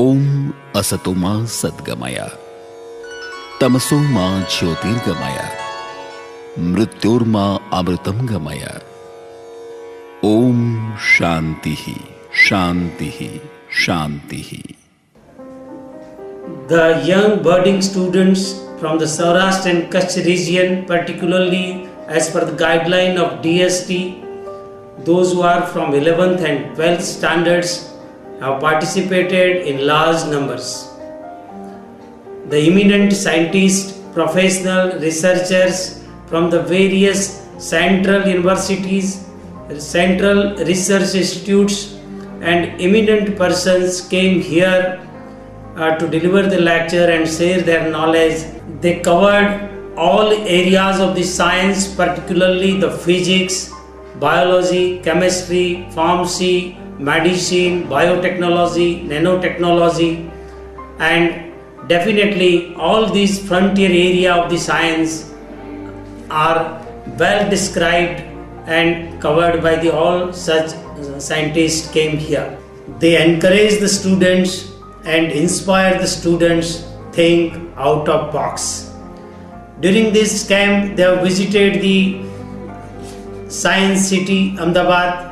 ओम असतो मा सद्गमय तमसो मा ज्योतिर्गमय मृत्योर्मा अमृतं गमय। ओम शांति शांति शांति। The young budding students from the Saurashtra and Kutch region, particularly as per the guideline of DST, those who are from 11th and 12th standards have participated in large numbers. The eminent scientists, professional researchers from the various central universities, central research institutes and eminent persons came here to deliver the lecture and share their knowledge. They covered all areas of the science, particularly the physics, biology, chemistry, pharmacy, medicine, biotechnology, nanotechnology, and definitely all these frontier area of the science are well described and covered by the all such scientists came here. They encourage the students and inspire the students think out of box. During this camp, they have visited the Science City, Ahmedabad,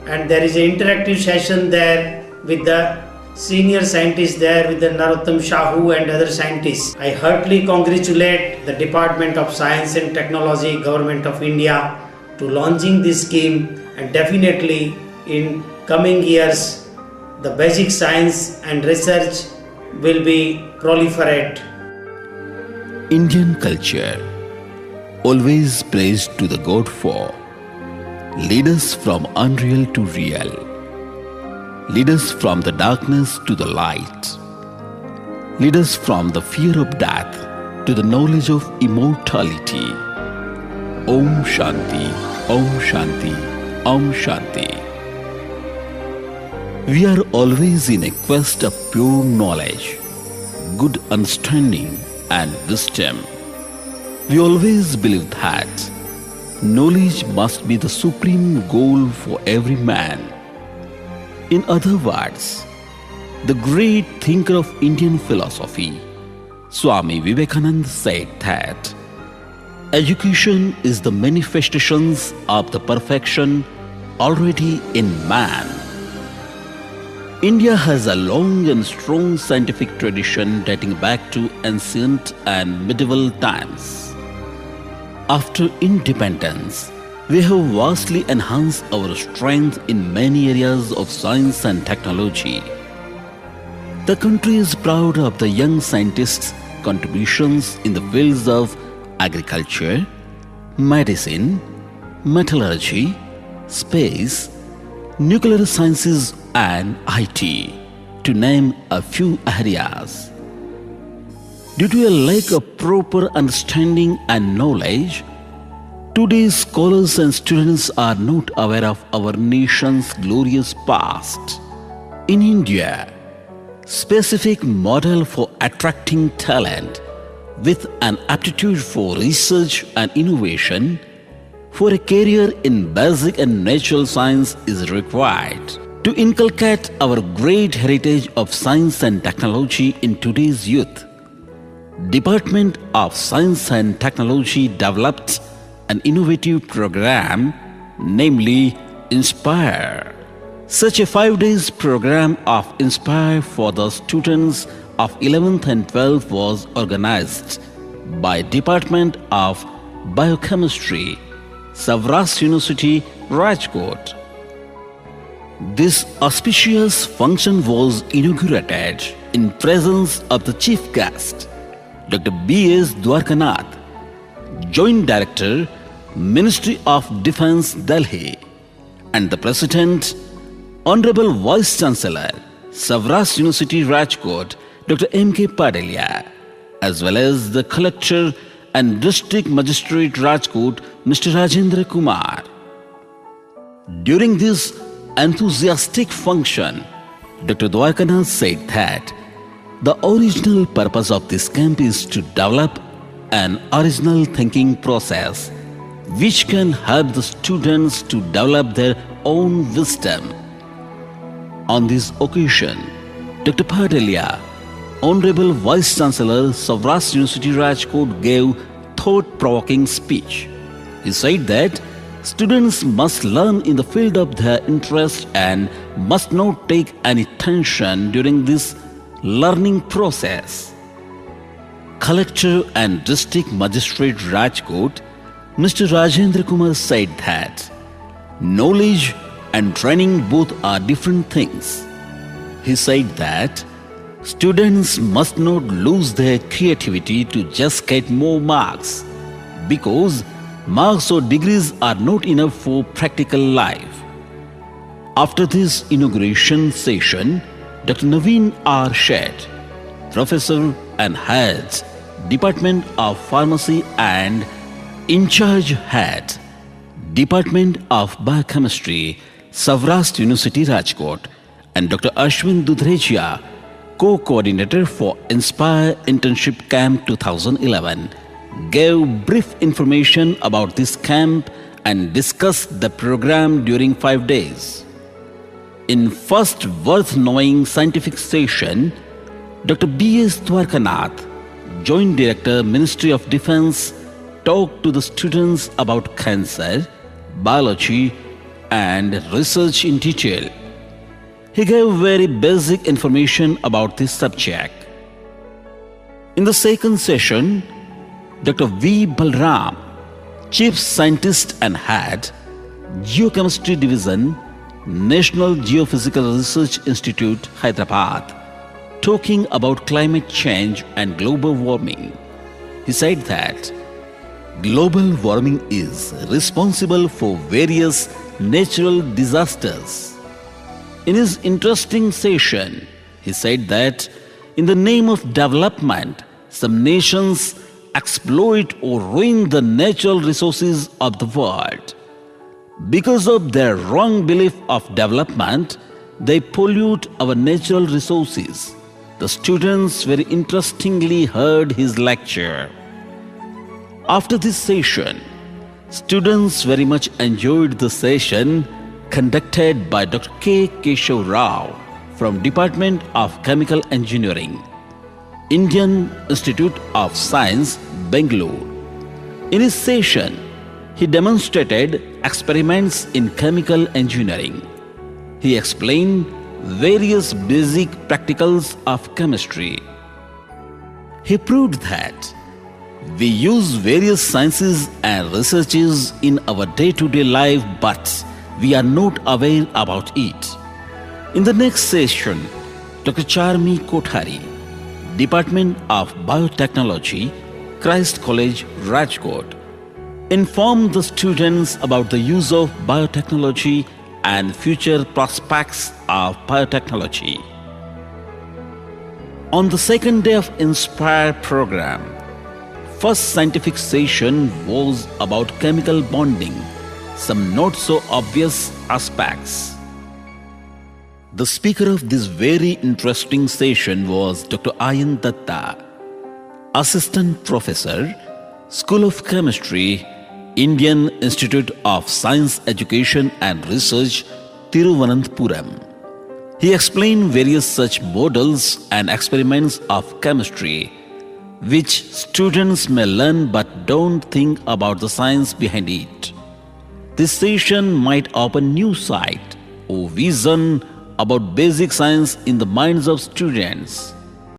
and there is an interactive session there with the senior scientists there with the Narottam Shahu and other scientists. I heartily congratulate the Department of Science and Technology, Government of India to launching this scheme, and definitely in coming years the basic science and research will be proliferate. Indian culture always prays to the God for lead us from unreal to real, lead us from the darkness to the light, lead us from the fear of death to the knowledge of immortality. Om Shanti, Om Shanti, Om Shanti. We are always in a quest of pure knowledge, good understanding and wisdom. We always believe that knowledge must be the supreme goal for every man. In other words, the great thinker of Indian philosophy, Swami Vivekananda, said that education is the manifestations of the perfection already in man. India has a long and strong scientific tradition dating back to ancient and medieval times. After independence, we have vastly enhanced our strength in many areas of science and technology. The country is proud of the young scientists' contributions in the fields of agriculture, medicine, metallurgy, space, nuclear sciences and IT, to name a few areas. Due to a lack of proper understanding and knowledge, today's scholars and students are not aware of our nation's glorious past. In India, specific model for attracting talent with an aptitude for research and innovation for a career in basic and natural science is required. To inculcate our great heritage of science and technology in today's youth, Department of Science and Technology developed an innovative program, namely Inspire. Such a 5-day program of Inspire for the students of 11th and 12th was organized by Department of Biochemistry, Saurashtra University, Rajkot. This auspicious function was inaugurated in presence of the chief guest, Dr. B.S. Dwarkanath, Joint Director, Ministry of Defence, Delhi, and the President, Honorable Vice Chancellor, Saurashtra University, Rajkot, Dr. M.K. Padelia, as well as the Collector and District Magistrate, Rajkot, Mr. Rajendra Kumar. During this enthusiastic function, Dr. Dwarkanath said that the original purpose of this camp is to develop an original thinking process which can help the students to develop their own wisdom. On this occasion, Dr. Padelia, Honorable Vice Chancellor, Saurashtra University Rajkot, gave thought-provoking speech. He said that students must learn in the field of their interest and must not take any tension during this learning process. Collector and District Magistrate Rajkot, Mr. Rajendra Kumar, said that knowledge and training both are different things. He said that students must not lose their creativity to just get more marks, because marks or degrees are not enough for practical life. After this inauguration session, Dr. Naveen R. Sheth, Professor and Head, Department of Pharmacy and In Charge Head, Department of Biochemistry, Saurashtra University Rajkot, and Dr. Ashwin Dudhrejia, Co-Coordinator for Inspire Internship Camp 2011, gave brief information about this camp and discussed the program during 5 days. In first worth knowing scientific session, Dr. B.S. Dwarkanath, Joint Director, Ministry of Defense, talked to the students about cancer, biology, and research in detail. He gave very basic information about this subject. In the second session, Dr. V. Balram, Chief Scientist and Head, Geochemistry Division, National Geophysical Research Institute, Hyderabad, talking about climate change and global warming. He said that global warming is responsible for various natural disasters. In his interesting session, he said that in the name of development, some nations exploit or ruin the natural resources of the world. Because of their wrong belief of development, they pollute our natural resources. The students very interestingly heard his lecture. After this session, students very much enjoyed the session conducted by Dr. K. Keshav Rao from Department of Chemical Engineering, Indian Institute of Science, Bangalore. In his session, he demonstrated experiments in chemical engineering. He explained various basic practicals of chemistry. He proved that we use various sciences and researches in our day-to-day life, but we are not aware about it. In the next session, Dr. Charmi Kothari, Department of Biotechnology, Christ College, Rajkot, informed the students about the use of biotechnology and future prospects of biotechnology. On the second day of Inspire program, first scientific session was about chemical bonding, some not so obvious aspects. The speaker of this very interesting session was Dr. Ayan Datta, Assistant Professor, School of Chemistry, Indian Institute of Science Education and Research, Thiruvananthapuram. He explained various such models and experiments of chemistry, which students may learn but don't think about the science behind it. This session might open new sight or vision about basic science in the minds of students.